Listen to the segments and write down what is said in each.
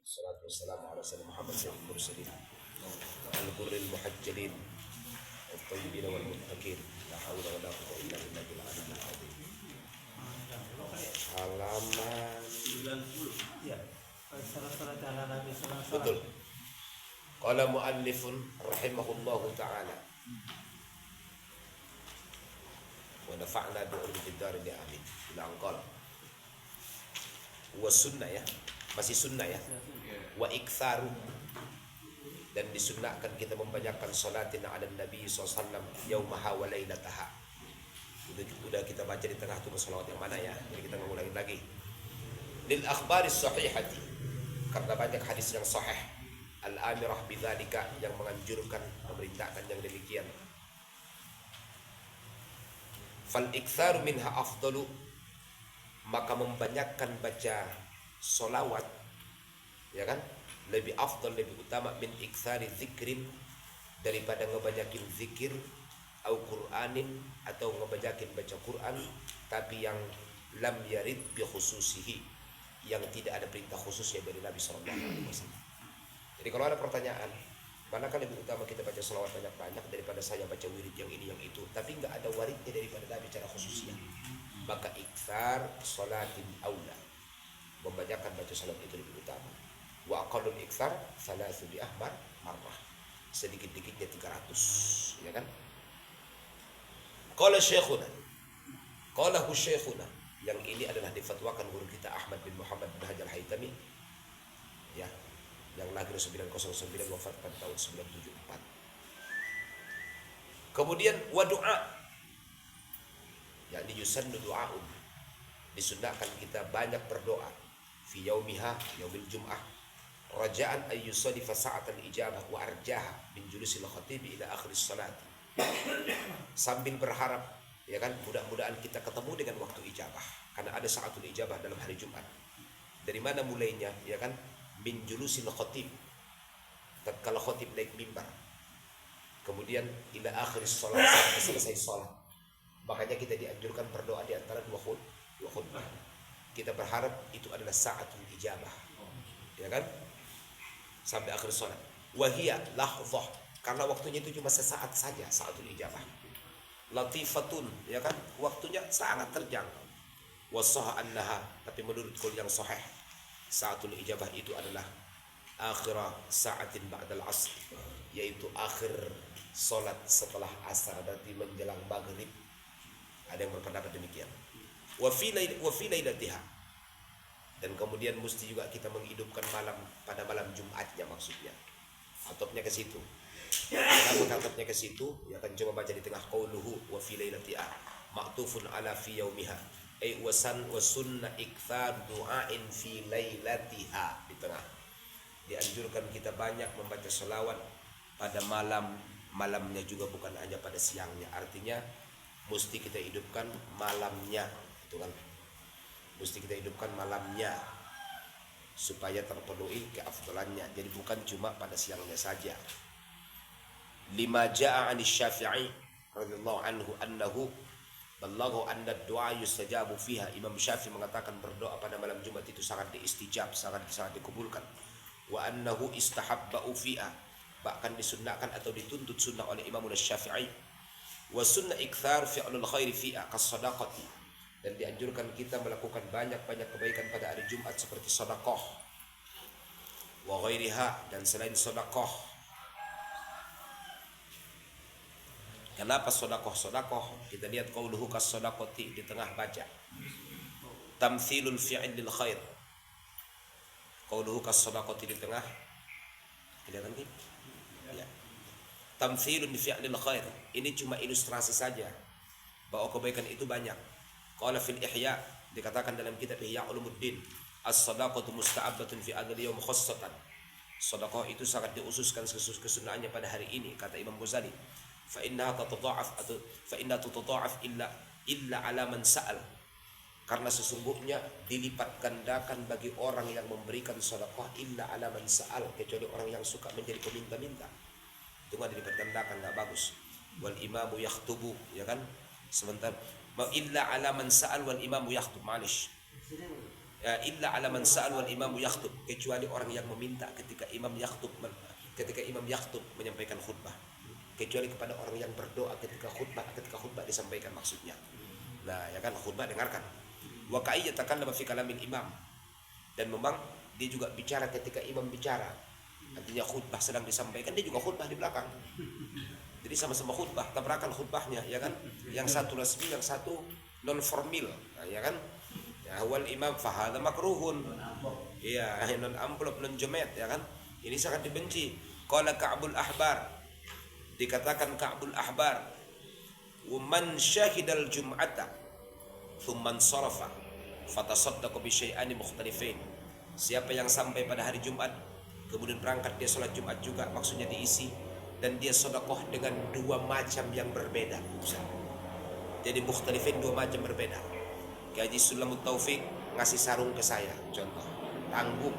Salatu wassalamu ala sayyidina Muhammad sayyidil mursalin al-ghurril muhajjalin at-tayyibin wal muttaqin la haula wala quwwata illa billahil aliyyil azim. Halaman 90 ya. Salat ala Nabi sallallahu alaihi wasallam. betul. Qala muallifun rahimahullahu ta'ala wa nafa'na bi ulumid darin amin. Ila anqal. Wa sunnah ya. Masih sunnah ya. Wa iktharu, dan disunnahkan kita membanyakkan salatin ala Nabi SAW yaumaha wa lailataha. Udah kita baca di tengah tuh salawat yang mana ya, jadi kita ngulangin lagi. Lil akhbaris sahihati, karena banyak hadis yang sahih al-amirah bidzalika, yang menganjurkan, memerintahkan yang demikian. Fal iktharu minha afdalu, maka membanyakkan baca solawat, ya kan, lebih afdal, lebih utama min iktsari zikrin, daripada ngebanyakin zikir, au Qur'anin, atau ngebanyakin baca Quran tapi yang lam yarid bi khususihi, yang tidak ada perintah khususnya dari Nabi SAW. Jadi kalau ada pertanyaan, manakah lebih utama kita baca selawat banyak-banyak daripada saya baca wirid yang ini yang itu, tapi nggak ada waridnya daripada Nabi secara khususnya, maka iktsar salatin aula, membanyakan baca salat itu lebih utama. Wa aqallul iktsar salasu bi ahmar marrah, sedikit-dikitnya 300, ya kan. Qala syekhuna, qala hu syekhuna, yang ini adalah difatwakan guru kita Ahmad bin Muhammad bin Hajar Haytami, ya, yang lahir 909 wafat pada tahun 974. Kemudian wa du'a, yakni yusannu du'aun, disunnahkan kita banyak berdoa fi yaumiha, yaumil jum'ah, raja'an ay yusadifa sa'atan ijabah wa arjaha min julusil khatib ila akhiris salat, sambil berharap, ya kan, mudah-mudahan kita ketemu dengan waktu ijabah, karena ada sa'atul ijabah dalam hari Jumat. Dari mana mulainya, ya kan, min julusil khatib, tatkala khatib naik mimbar, kemudian ila akhiris salat, sampai selesai salat. Makanya kita dianjurkan berdoa di antara dua khutbah. Kita berharap itu adalah sa'atul ijabah, ya kan, sampai akhir salat. Wahia lahzah, karena waktunya itu cuma sesaat saja sa'atul ijabah. Latifatun, ya kan, waktunya sangat terjangkau. Wasah annaha, tapi menurut qaul yang sahih, sa'atul ijabah itu adalah akhirah sa'atin ba'dal asr, yaitu akhir salat setelah asar, berarti menjelang maghrib. Ada yang berpendapat demikian. Wa fi lailatiha, dan kemudian mesti juga kita menghidupkan malam pada malam Jumatnya, maksudnya atopnya ke situ. Kalau atopnya ke situ, ya kan, coba baca di tengah qauluhu wa fi lailatiha ma'tufun ala fi yaumiha, ay wasan wa sunna iktsar du'ain fi lailatiha, di tengah dianjurkan kita banyak membaca selawat pada malamnya juga, bukan hanya pada siangnya. Artinya mesti kita hidupkan malamnya, itu kan, mesti kita hidupkan malamnya supaya terpenuhi keafdalannya. Jadi bukan cuma pada siangnya saja. Lima ja'a 'ani Syafi'i radhiyallahu anhu annahu ballagha anna ad-du'a yustajabu fiha. Imam Syafi'i mengatakan berdoa pada malam Jumat itu sangat diistijab, sangat dikabulkan. Wa annahu istahabba'u fiha, bahkan disunnahkan atau dituntut sunnah oleh Imam Syafi'i. Wa sunnah iktsar fi'lul khairi fiha kas-shadaqati, dan dianjurkan kita melakukan banyak-banyak kebaikan pada hari Jumat seperti sedekah, wa ghairiha, dan selain sedekah. Kenapa sedekah? Kita lihat qauluhu kas-shadaqati di tengah baca. Tamtsilul fi'l lil khair. Qauluhu kas-shadaqati di tengah. Kelihatan tidak? Ya. Tamtsilun fi'lil khair, ini cuma ilustrasi saja bahwa kebaikan itu banyak. Qala fil Ihya, dikatakan dalam kitab Ihya Ulumuddin, as-shadaqatu musta'abbatun fi adzal yaum khassatan. Sedekah itu sangat diususkan kesunahannya pada hari ini, kata Imam Ghazali. Fa inna tatadha'af illa ala man sa'al, karena sesungguhnya dilipat gandakan bagi orang yang memberikan sedekah, illa ala man sa'al, kecuali orang yang suka menjadi peminta-minta. Itu nggak dilipat gandakan, nggak bagus. Wal imamu yakhtubu, ya kan, sebentar, illa ala man sa'al wal imamu yakhtub, malish. Ya, illa ala man sa'al wal imamu yakhtub, kecuali orang yang meminta ketika imam yakhtub menyampaikan khutbah, kecuali kepada orang yang berdoa ketika khutbah disampaikan maksudnya. Nah, ya kan, khutbah dengarkan. Wa ka'i yatakallama fi kalamil imam, dan memang dia juga bicara ketika imam bicara. Artinya khutbah sedang disampaikan, dia juga khutbah di belakang. Jadi sama-sama khutbah, tabrakan khutbahnya, ya kan? Yang satu resmi, yang satu non formal, nah, ya kan? Ya, wal imam fahadha makruhun. Iya, non amplop, non jemet, ya kan? Ini sangat dibenci. Qala Ka'bul Ahbar, dikatakan Ka'bul Ahbar, wa man syahidal jum'ata thumma sarafa fatasaddaqa bi syai'ani mukhtalifain. Siapa yang sampai pada hari Jumat kemudian berangkat dia sholat Jumat juga, maksudnya diisi, dan dia sedekah dengan dua macam yang berbeda. Jadi mukhtalifain, dua macam berbeda. Haji Sulamut Taufik ngasih sarung ke saya, contoh tanggung,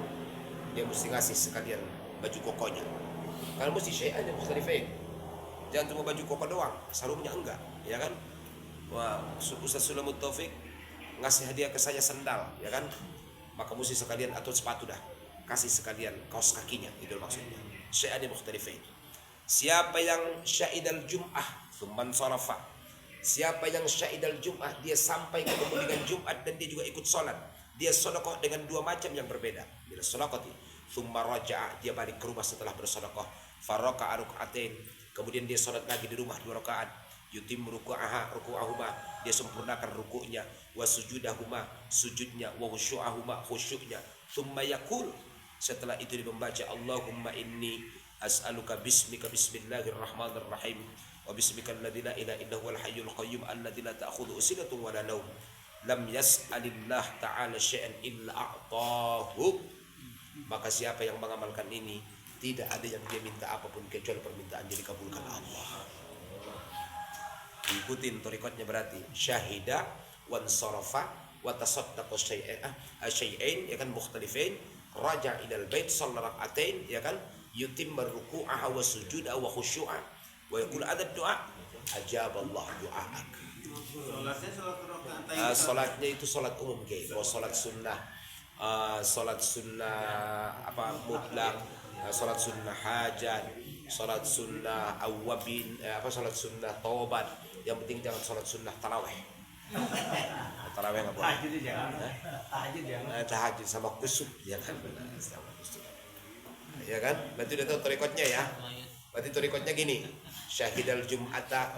dia mesti ngasih sekalian baju kokonya. Kalau mesti syai'an mukhtalifain, jangan cuma baju koko doang, sarungnya enggak, ya kan? Wah, Ustaz Sulamut Taufik ngasih hadiah ke saya sendal, ya kan? Maka mesti sekalian, atau sepatu dah, kasih sekalian kaos kakinya, itu maksudnya. Syai'an mukhtalifain. Siapa yang syahidal jum'ah tsumman sarafa, siapa yang syahidal jum'ah, dia sampai ke kemudian Jumat dan dia juga ikut sholat, dia sedekah dengan dua macam yang berbeda. Bila sedekati tsumma raja'a, dia balik ke rumah setelah bersedekah, faraka'a raka'atain, kemudian dia sholat lagi di rumah 2 rakaat, yutim ruku'ahuma, dia sempurnakan rukuknya, wa sujudahuma, sujudnya, wa khusyu'ahuma, khusyuknya, tsumma yaqul, setelah itu dia membaca Allahumma inni as'aluka bismika bismillahirrahmanirrahim wa bismika alladzi la ilaha illa huwal hayyul qayyum alladzi la ta'khudhuhu sinatun wa la nawm lam yas'alillah ta'ala syai'an illa a'tahu. Maka siapa yang mengamalkan ini, tidak ada yang dia minta apapun kecuali permintaan dia dikabulkan Allah. Ikutin torikotnya, berarti syahida wan sarafa wa tasaddaqa syai'ain, ya kan, mukhtalifain, raja ilal bait shalla rak'atain, ya kan, yutimma ruku'aha wa sujudaha wa khusyu'a wa yaqul ada doa ajaballah du'aak. Salatnya itu salat umum, salat sunnah, salat sunnah apa mutlak, salat sunnah hajat, salat sunnah awabin, salat sunnah taubat. Yang penting jangan salat sunnah tarawih. Tarawih nggak boleh. Tahajud jangan. Tahajud jangan. Tahajud sama kusuk, ya kan? Ya kan? Berarti udah tahu torikotnya ya. Berarti torikotnya gini. Syahidal jum'ata,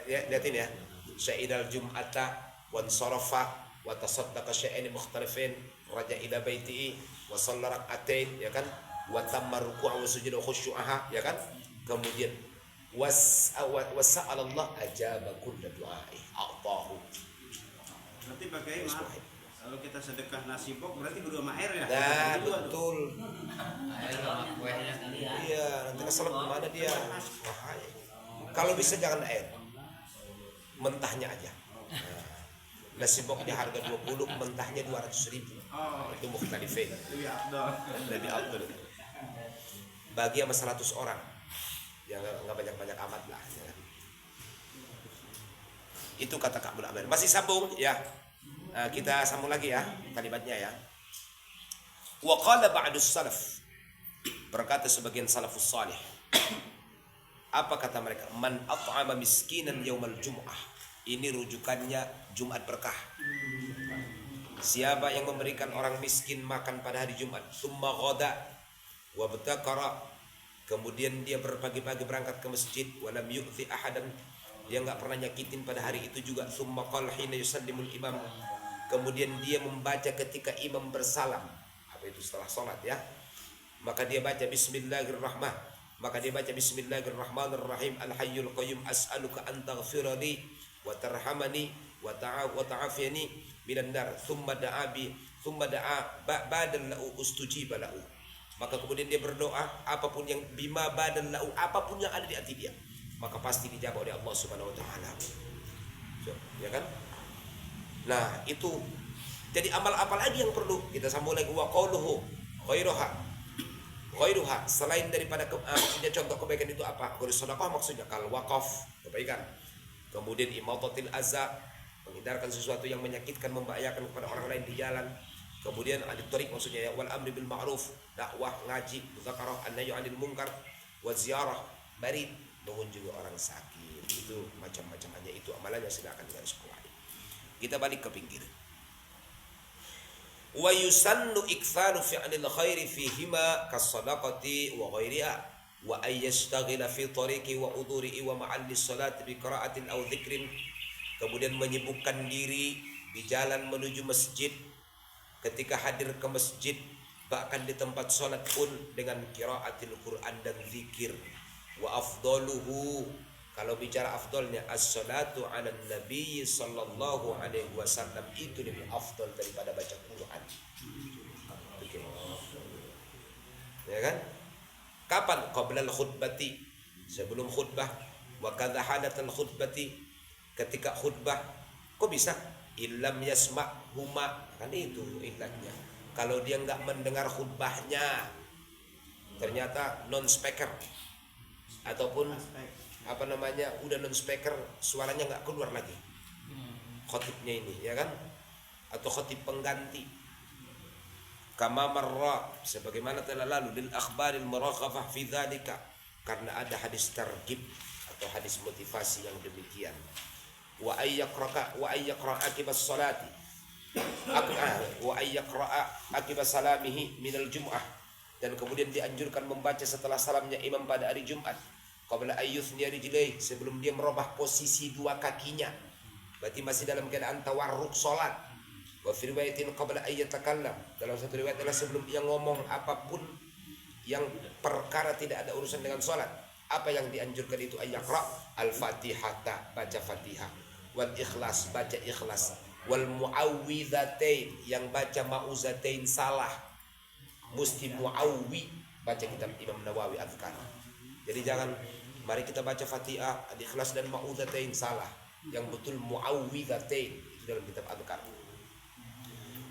lihatin ya. Syahidal jum'ata wan sarafa wa tasaddaqa syai'ain mukhtalifain raja ila baitihi wa shalla rak'atain, ya kan? Wa tamma ruku'a wa sujuda wa khusyu'aha, ya kan? Kemudian wasa'alallah ajaba kulla du'ai a'tahu. Berarti pakai kalau kita sedekah nasi bok berarti berdua sama air ya? Nah, betul. Air sama kuehnya sekalian. Iya, nanti keselak kemana dia? Bahaya. Kalau bisa jangan air, mentahnya aja. Nah, nasi boknya harga 20, mentahnya 200.000. Itu mukhtalifain. Lebih afdal. Bagi sama 100 orang, ya nggak banyak-banyak amat lah. Ya. Itu kata Ka'bul Ahbar. Masih sambung ya. Kita sambung lagi ya kalimatnya ya. Wa qala ba'dus salaf, berkata sebagian salafus salih. Apa kata mereka? Man at'ama miskinan yaumal jum'ah. Ini rujukannya Jumat berkah. Siapa yang memberikan orang miskin makan pada hari Jumat, tsumma ghada wa btakara, kemudian dia berpagi-pagi berangkat ke masjid, walam yu'thi ahadan, dia enggak pernah nyakitin pada hari itu juga, tsumma qala hina yusallimul imam, kemudian dia membaca ketika imam bersalam, apa itu setelah salat ya, maka dia baca bismillahirrahmanirrahim al-hayyul qayyum as'aluka an taghfirali wa tarhamani wa ta'afiyani minan nar, thumma da'a ba'dal lahu ustujiba lahu. Maka kemudian dia berdoa, apapun yang bima badal lahu, apapun yang ada di hati dia, maka pasti dijawab oleh Allah Subhanahu wa taala. Ya kan? Nah, itu. Jadi amal apa lagi yang perlu? Kita sambung lagi, wa qauluhu ghairuha, selain daripada maksudnya contoh kebaikan itu apa? Kalau sedekah maksudnya kal waqaf, kebaikan. Kemudian imatatil azza, menghindarkan sesuatu yang menyakitkan, membahayakan kepada orang lain di jalan. Kemudian at-tariq maksudnya ya, wal amri bil ma'ruf, dakwah, ngaji, dzakaroh, an-nahyu 'anil munkar, wa ziyarah, marid, mengunjungi orang sakit. Itu macam-macamnya, itu amalannya silakan garis bawahi. Kita balik ke pinggir. Wa yusannu iktharu fi'lil khairi fihima kas-sadaqati wa ghairiha wa ay yastaghila fi tariqi wa udhurihi wa ma'alli salati bi qira'atin aw dzikrin. Kemudian menyibukkan diri di jalan menuju masjid, ketika hadir ke masjid, bahkan di tempat sholat pun dengan qiraatil Quran dan zikir. Wa afdaluhu, kalau bicara afdalnya, as-salatu ala nabi sallallahu alaihi wasallam, itu lebih afdal daripada baca Quran. Okay. Ya kan? Kapan? Qabla al-khutbati, sebelum khutbah. Wa kadha halatal khutbati, ketika khutbah. Kok bisa? Illam yasma' huma, kan itu ilahnya. Kalau dia nggak mendengar khutbahnya, ternyata non speaker ataupun apa namanya udah non speaker, suaranya nggak keluar lagi khotibnya ini, ya kan? Atau khotib pengganti. Kama marra, sebagaimana telah lalu, lil akhbaril muraghafah fi dzalika, karena ada hadis targhib atau hadis motivasi yang demikian. Wa ayyaqra akibas salati, wa ayyaqra akibas salamihi minal jum'ah, dan kemudian dianjurkan membaca setelah salamnya imam pada hari Jumat. Qabla ayyuthni rijlaihi, sebelum dia merubah posisi dua kakinya, berarti masih dalam keadaan tawarruk salat. Wa fi riwayatin qabla ayyatakallam, dalam satu riwayat adalah sebelum dia ngomong apapun yang perkara tidak ada urusan dengan salat. Apa yang dianjurkan itu ayyaqra al-fatihata, baca Fatihah, wal ikhlas, baca ikhlas, wal muawwidzatain, yang baca mauzatain salah, mesti muawwi, baca kitab Imam Nawawi Azkar. Jadi jangan mari kita baca Fatihah, al-ikhlas dan mauzatain salah, yang betul muawwidzatain, itu dalam kitab Azkar.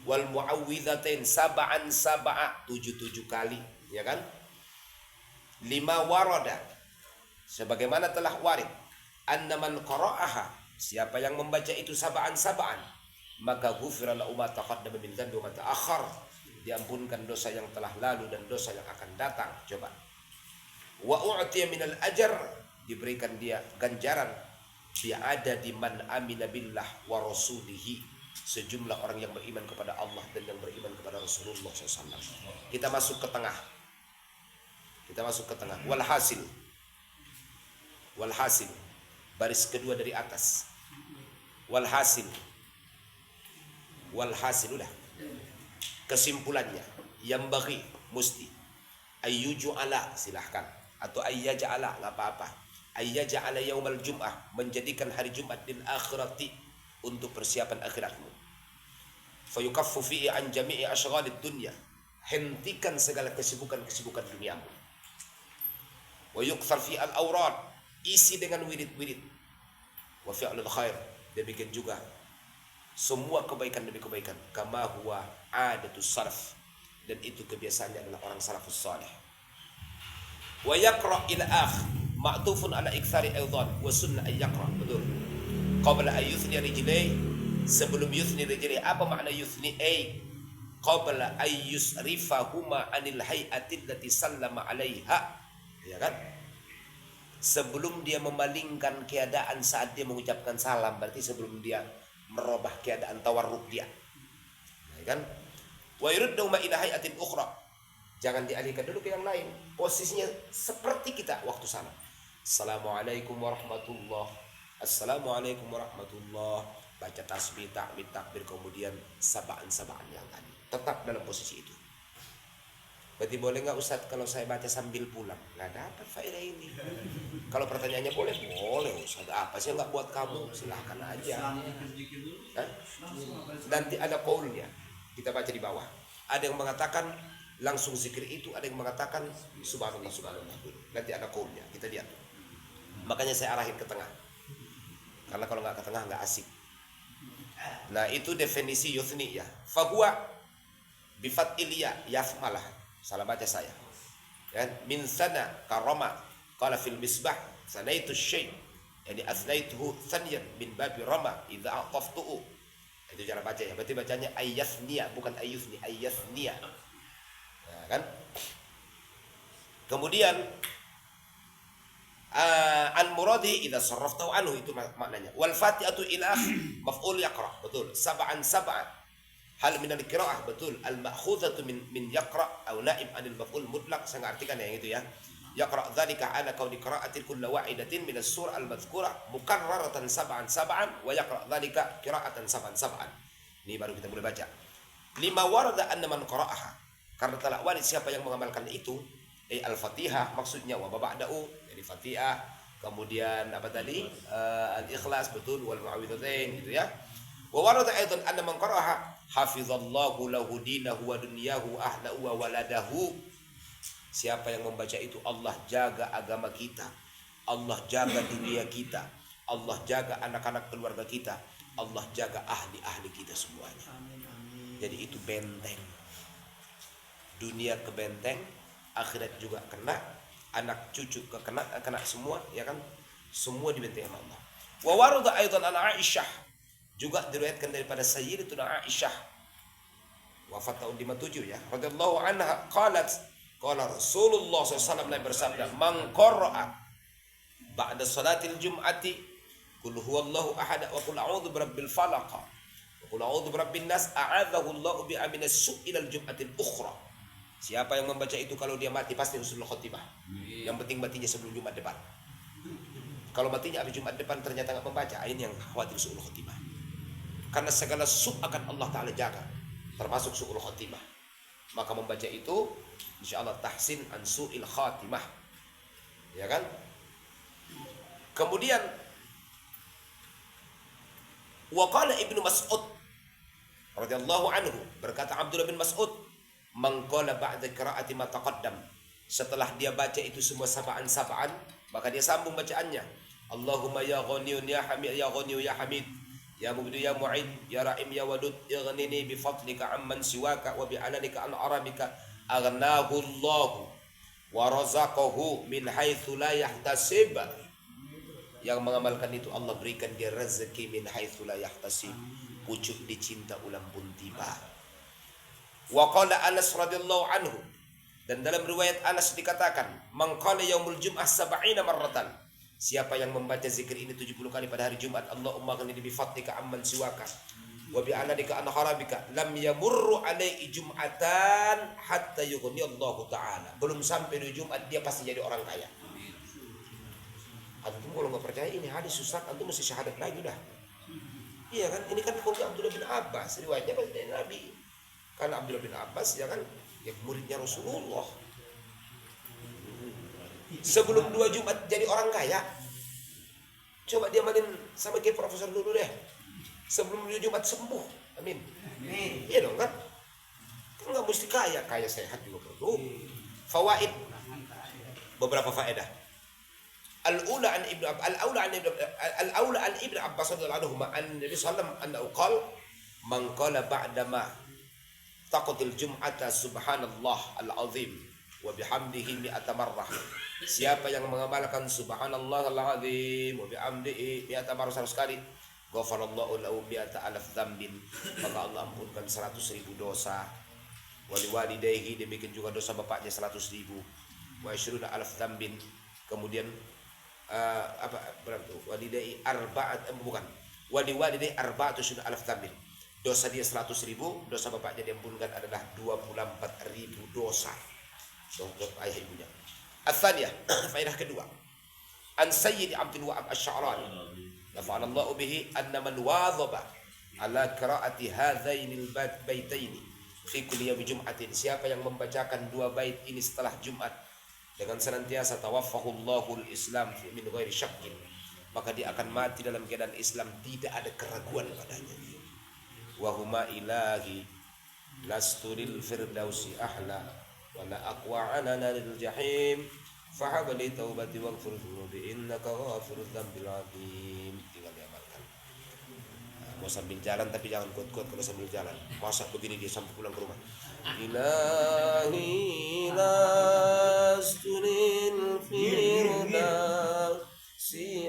Wal muawwidzatain sab'an sab'a, 7 kali, ya kan? 5 warada, sebagaimana telah warid, anna man qara'aha, siapa yang membaca itu sab'an, maka ghufira lahu ma taqaddama min dzambi wa ma ta'akhkhar, diampunkan dosa yang telah lalu dan dosa yang akan datang. Coba. Wa u'tiya minal ajr, diberikan dia ganjaran bi adadi man amina billah wa rasulihi, sejumlah orang yang beriman kepada Allah dan yang beriman kepada Rasulullah SAW. Kita masuk ke tengah. Walhasil, baris kedua dari atas. Walhasil udah. Kesimpulannya, yang bagi musti ayyuja'ala, silahkan, atau ayyaja'ala, nggak apa-apa. Ayyaja'ala yaumal jum'ah, menjadikan hari Jumat lil akhirati, untuk persiapan akhiratmu. Fayukaffu fi'i an jami'i asyghalid dunya, hentikan segala kesibukan duniamu. Wa yuqthar fi al-awrad, isi dengan wirid-wirid. Wa fi'lul khair, demikian juga semua kebaikan demi kebaikan. Kama huwa adatus salaf, dan itu kebiasaannya adalah orang salafus salih. Wa yaqra ila ma'tufun ala iktsari aidan wa sunnah ay yaqra, betul. Qabla ay yuthni rijlai, sebelum yuthni rijlai. Apa makna yuthni? Qabla ay yusrifahuma anil hay'ati allati sallama 'alaiha, ya kan? Sebelum dia memalingkan keadaan saat dia mengucapkan salam, berarti sebelum dia merubah keadaan tawarruk dia, ya kan? Wa yuruddu ma ila hayatin ukhra, jangan dialihkan dulu ke yang lain, posisinya seperti kita waktu salam. Assalamualaikum warahmatullah, assalamualaikum warahmatullah, baca tasbih, tahmid, takbir, kemudian sabaan yang tadi, tetap dalam posisi itu. Berarti boleh nggak Ustadz kalau saya baca sambil pulang? Nggak dapat faedah ini. Kalau pertanyaannya boleh Ustadz, apa sih nggak buat kamu? Silahkan aja. Nanti ada qaulnya, kita baca di bawah. Ada yang mengatakan langsung zikir itu, ada yang mengatakan subhanallah dulu. Nanti ada qaulnya, kita lihat. Makanya saya arahin ke tengah, karena kalau nggak ke tengah nggak asik. Nah itu definisi yuthni ya. Fahuwa bifat ilya yafmalah, salah baca saya. Dan min sana karoma qala fil misbah sanaitu syai', yani asnaituhu thaniyan min babi rama idza aqaftuhu, Itu cara baca ya. Berarti bacanya ayyasnia, bukan ayyusni, ayyasnia. Nah, kan? Kemudian an muradi idza sarraftahu anhu, itu maknanya. Wal fatihatu ila maf'ul yaqra, betul. Sab'an sab'an. Hal min al-qiraah, betul. Al ma'khudhatu min yaqra atau naib anil maf'ul mutlaq, saya artikan yang itu ya. Yaqra dzalika ala kauni qira'ati kullu wahidatin min as-surah al-madhkurah mukarraratan sab'an sab'an wa yaqra dzalika qira'atan sab'an sab'an. Ini baru kita mulai baca. Lima warada anna man qara'aha, karena telah warid siapa yang mengamalkan itu, al-Fatihah maksudnya, wa ba'dahu, jadi Fatihah, kemudian apa tadi? Al-Ikhlas, betul, wal mu'awwidzatain, gitu ya. Wa warada aidan anna man qara'aha hafizallahu lahu dinahu wa dunyahu ahlahu wa waladahu. Siapa yang membaca itu, Allah jaga agama kita, Allah jaga dunia kita, Allah jaga anak-anak keluarga kita, Allah jaga ahli-ahli kita semuanya. Amin, amin. Jadi itu benteng. Dunia ke benteng, akhirat juga kena, anak cucu kena semua, ya kan? Semua dibenteng sama Allah. Wa warada aidan an Aisyah, juga diriwayatkan daripada Sayyidatuna Aisyah, wafat tahun 57 ya, radhiyallahu anha, qala Rasulullah SAW bersabda, man qara'a ba'da salatil jum'ati qul huwallahu ahad wa qul a'udzu birabbil falaq wa qul a'udzu birabbin nas a'adzahu Allahu bi aminas su'ilal jum'atil ukhra. Siapa yang membaca itu kalau dia mati pasti husnul khotimah. Yang penting matinya sebelum Jumat depan. Kalau matinya habis Jumat depan ternyata enggak membaca, ini yang khawatir su'ul khotimah. Karena segala su' akan Allah Ta'ala jaga, termasuk su'ul khotimah. Maka membaca itu insyaallah tahsin an su'il khatimah, ya kan? Kemudian waqala Ibnu Mas'ud radhiyallahu anhu, berkata Abdullah bin Mas'ud, man qala ba'da qira'ati ma taqaddam, setelah dia baca itu semua sab'an, maka dia sambung bacaannya, Allahumma ya ghaniyun ya hamid ya ghaniyu ya hamid ya mubdi ya mu'id ya ra'im ya wadud ighnini bi fadlika amman siwaka wa bi alanika an arabika aghnahu Allah wa razaqahu min haitsu la yahtasib. Yang mengamalkan itu Allah berikan dia rezeki min haitsu la yahtasib, pucuk dicinta ulang pun tiba. Wa qala Anas radhiyallahu anhu, dan dalam riwayat Anas dikatakan, man qala yaumul jum'ah 70 marratan, siapa yang membaca zikir ini 70 kali pada hari Jumat, Allahumma ghnini bi fadlika amman siwaka wa bi anadika an harabika lam yamurru alaihi jum'atan hatta yughni Allah Ta'ala. Belum sampai di Jumat dia pasti jadi orang kaya. Antum kalau nggak percaya ini hadis Ustaz, antum mesti syahadat lagi dah. Iya kan, ini kan kaum Abdullah bin Abbas, riwayatnya dari Nabi. Karena Abdullah bin Abbas ya kan, ya muridnya Rasulullah. Sebelum 2 Jumat jadi orang kaya. Coba dia main sama kayak profesor dulu deh. Sebelum 2 Jumat sembuh. Amin. Amin. Iya dong kan? Kan nggak mesti kaya sehat juga perlu. Fawaid, beberapa faedah. Al-aula an Ibnu Abbas radhiyallahu anhu an Nabi sallallahu alaihi wasallam qala man qala ba'da ma taqatil jum'ata subhanallah al-azim wa bihamdihi mi'ata marrah. Siapa yang mengamalkan subhanallah al-azim wa bihamdihi mi'ata marrah 100 kali, ghafarallahu lahu mi'ata alaf dzambin, maka Allah ampunkan 100.000 dosa. Wa liwalidayhi, demikian juga dosa bapaknya 100.000. Wa yashruna alaf dzambin, kemudian berapa? Walidai arba'at, bukan. Walidai arba'atu sunnah alaf dzambin. Dosa dia 100.000, dosa bapaknya diampunkan adalah 24.000 dosa. Untuk ayah ibunya. Ats-tsaniyah, faedah kedua. An Sayyid Abdul Wahab Asy-Sya'rani, nafa'anallahu bihi, anna man wadhaba ala qira'ati hadzainil baitaini fi kulli yaumi jum'atin, siapa yang membacakan 2 bait ini setelah Jumat dengan senantiasa, tawaffahullahu al-islam min ghairi syakkin, maka dia akan mati dalam keadaan Islam, tidak ada keraguan padanya. Wa huma ilahi lasturil firdausi ahla wa la aqwa ala naril jahim fahabli taubati waghfir dhunubi innaka ghafurudz dzambil azim. Tinggal diamalkan. Mau sambil jalan tapi jangan kuat-kuat kalau sambil jalan. Masa begini dia sampai pulang ke rumah. Ilahi lasturil firdausi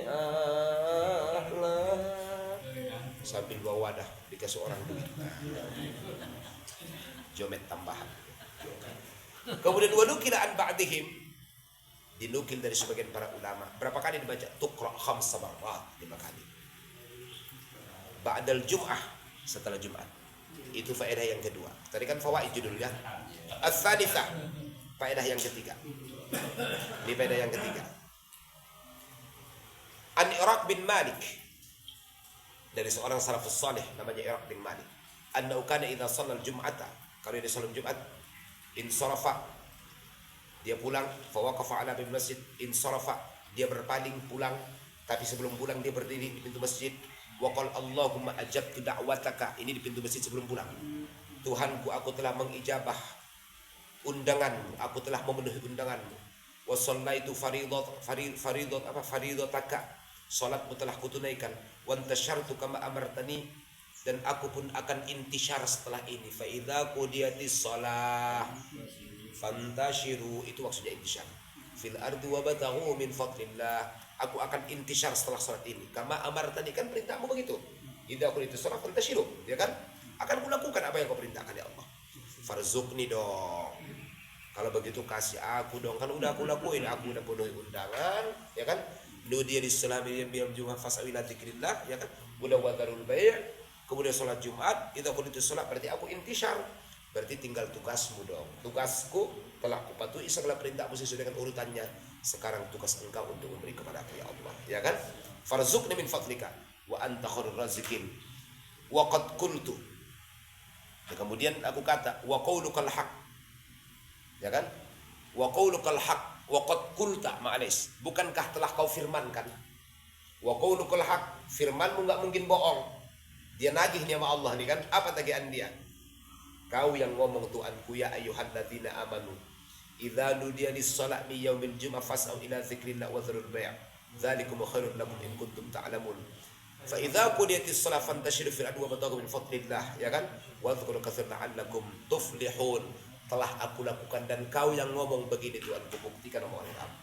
ahla, sambil bawa wadah dikasih orang begitu. Jomet tambahan. Kemudian wanukila an ba'dihim, dinukil dari sebagian para ulama. Berapa kali dibaca? Tuqra khamsa marrat, 5 kali. Ba'dal Jum'ah, setelah Jumat. Itu faedah yang kedua. Tadi kan fawaid judulnya. Ats-tsalitsah, faedah yang ketiga. Ini faedah yang ketiga. An Iraq bin Malik, dari seorang salafus salih namanya Iraq bin Malik. Annahu kana idza shallal jum'ata, kalau dia salat Jumat, insarafa, dia pulang, fa waqafa ala bil masjid, insarafa, dia berpaling pulang, tapi sebelum pulang dia berdiri di pintu masjid. Wa qala Allahumma ajabtu da'wataka, ini di pintu masjid sebelum pulang. Tuhanku, aku telah mengijabah undanganmu, aku telah memenuhi undanganmu. Wa shallaitu faridataka, salatmu telah kutunaikan. Wa antashartu kama amartani, dan aku pun akan intisyar setelah ini. Fa idza qudiyatis shalah fantashiru, itu maksudnya intisyar. Fil ardi wabtaghu min fadlillah, aku akan intisyar setelah salat ini. Kama amartani, kan perintahmu begitu. Idza qudiyatis shalah fantashiru, ya kan? Akan kulakukan apa yang kau perintahkan ya Allah. Farzuqni dong. Kalau begitu kasih aku dong, kan udah aku lakuin, aku udah penuhi undangan, ya kan? Nudiya lis-salami yawmil jumu'ah fas'au ila dzikrillah, ya kan? Udah wadarul bai', kemudian sholat Jumat, itu aku itu sholat, berarti aku intisyar, berarti tinggal tugasmu dong. Tugasku telah kupatuhi segala perintahmu sesuai dengan urutannya. Sekarang tugas engkau untuk memberi kepada aku ya Allah, ya kan? Farzuqni min fadlika wa anta khairur raziqin. Wa qad qultu, ya, kemudian aku kata wa qaulukal haq, ya kan? Wa qaulukal haq wa qad qulta ma'alis, bukankah telah kau firmankan? Wa qaulukal haq, firmanmu enggak mungkin bohong. Dia nagih nih sama Allah nih kan, apa tagihan dia? Kau yang ngomong Tuhanku, ya ayyuhalladzina amanu idza nudiya lis-shalati yaumil jumu'ah fas'au ila dzikrillah wa dzarul bai', dzalikum khairun lakum in kuntum ta'lamun. Fa idza qudiyatis shalah fantashiru fil ardi wabtaghu min fadlillah, ya kan? Wa dzkuru katsiran la'allakum tuflihun. Telah aku lakukan, dan kau yang ngomong begini Tuhanku, buktikan omongan kamu.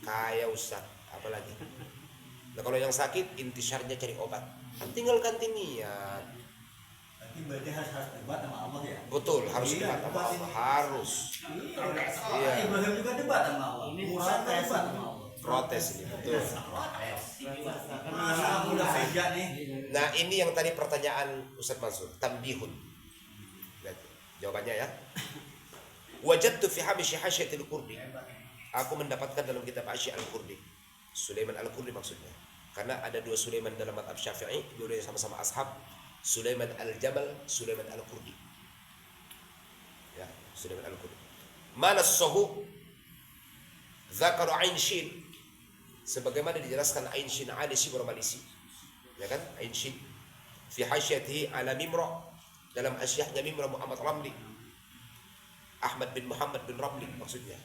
Kaya Ustaz, apalagi? Nah, kalau yang sakit intisyarnya cari obat. Tinggalkan niat. Berarti berarti harus debat sama Allah ya. Betul, harus Iya, debat sama debat Allah, ini. harus. Iya. Ibrahim juga debat sama Allah. Ini Musa protes. debat sama Allah. Protes ini, betul. Masa aku udah beda nih. Nah, ini yang tadi pertanyaan Ustaz Mansur, tambihun. Lihat, jawabannya ya. Wajadtu fi hamishi hasyatil Qurdi. Aku mendapatkan dalam kitab Hasyi al-Qurdi. Sulaiman al-Qurdi maksudnya. Karena ada 2 Sulaiman dalam mazhab Syafi'i, dua-duanya sama-sama ashab. Sulaiman al-Jamal, Sulaiman al-Qurdi. Ya, Sulaiman al-Qurdi. Mana sahu Zakar Ain Shin, sebagaimana dijelaskan Ain Shin Ali Sibra Malisi, ya kan? Ain Shin fi hasyatihi ala Mimra, dalam hasyahnya Mimra Muhammad Ramli, Ahmad bin Muhammad bin Ramli maksudnya,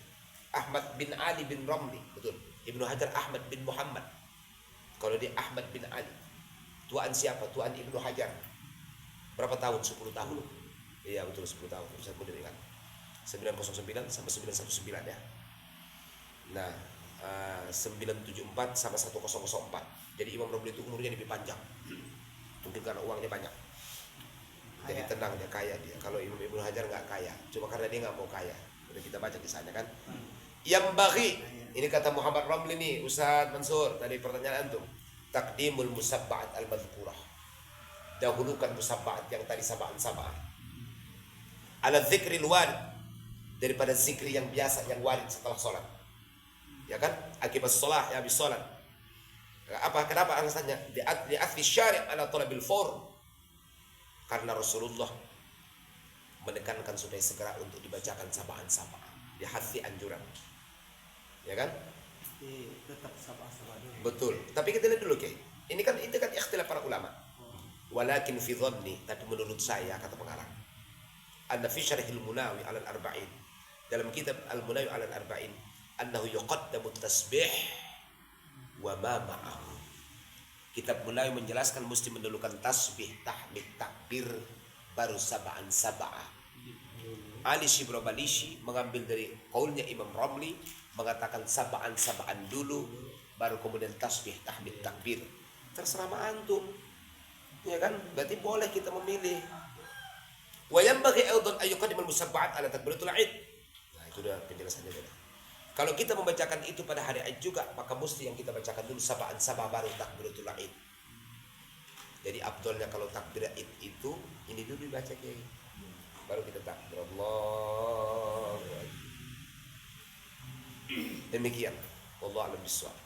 Ahmad bin Ali bin Ramli, betul. Ibnu Hajar Ahmad bin Muhammad, kalau dia Ahmad bin Ali. Tuan siapa? Tuan Ibnu Hajar. Berapa tahun? 10 tahun. Iya betul, 10 tahun. Bisa mudah ingat. 909 sampai 919 ya. Nah, 974 sama 1004. Jadi Imam Romli itu umurnya lebih panjang. Mungkin karena uangnya banyak. Jadi tenang, dia kaya dia. Kalau Imam Ibnu Hajar nggak kaya, cuma karena dia nggak mau kaya. Udah kita baca kisahnya kan. Yang bagi, ini kata Muhammad Romli nih, Ustaz Mansur, tadi pertanyaan antum. Taqdimul musabba'at al-madhkurah, dahulukan musabba'at yang tadi sabaan-sabaan, ala dzikril warid, daripada zikri yang biasa yang warid setelah sholat, ya kan? Akibat sholat, ya habis sholat. Kenapa alasannya? Li'athli syari' ala talabil fawr, karena Rasulullah menekankan supaya segera untuk dibacakan sabaan-sabaan, dihati anjuran, ya kan? Tetap sabar-sabar dulu. Betul. Tapi kita lihat dulu, ini kan itu kan ikhtilaf para ulama. Walakin fi dhanni, tapi menurut saya kata pengarang, anna fi syarhil Munawi 'ala al-arba'in, dalam kitab al-Munawi 'ala al-arba'in, annahu yuqaddamu tasbih wa ma ma'ahu. Kitab Munawi menjelaskan mesti mendahulukan tasbih, tahmid, takbir, baru sab'an sab'ah. Ali Shibra Balisi mengambil dari qaulnya Imam Ramli, mengatakan sab'an dulu, baru kemudian tasbih, tahmid, takbir. Terserah antum. Ya kan? Berarti boleh kita memilih. Wa yanbaghi aidan an yuqaddima al-musabba'at ala takbiratul Id. Nah, itu udah penjelasannya tadi. Kalau kita membacakan itu pada hari Id juga, maka mesti yang kita bacakan dulu sabaan sabah baru takbiratul Id. Jadi afdolnya kalau takbir Id itu ini dulu dibaca Kiai. Baru kita takbir Allah. Demikian. Wallahu a'lam bishawab.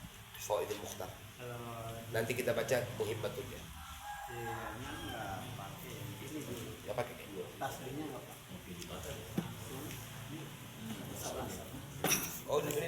Faidul Mukhtar. Kalau Nanti kita baca muhimmatulnya. tidaknya nggak pakai ini dulu. Enggak pakai kayak gitu. Tasbihnya nggak pakai. Oh, ini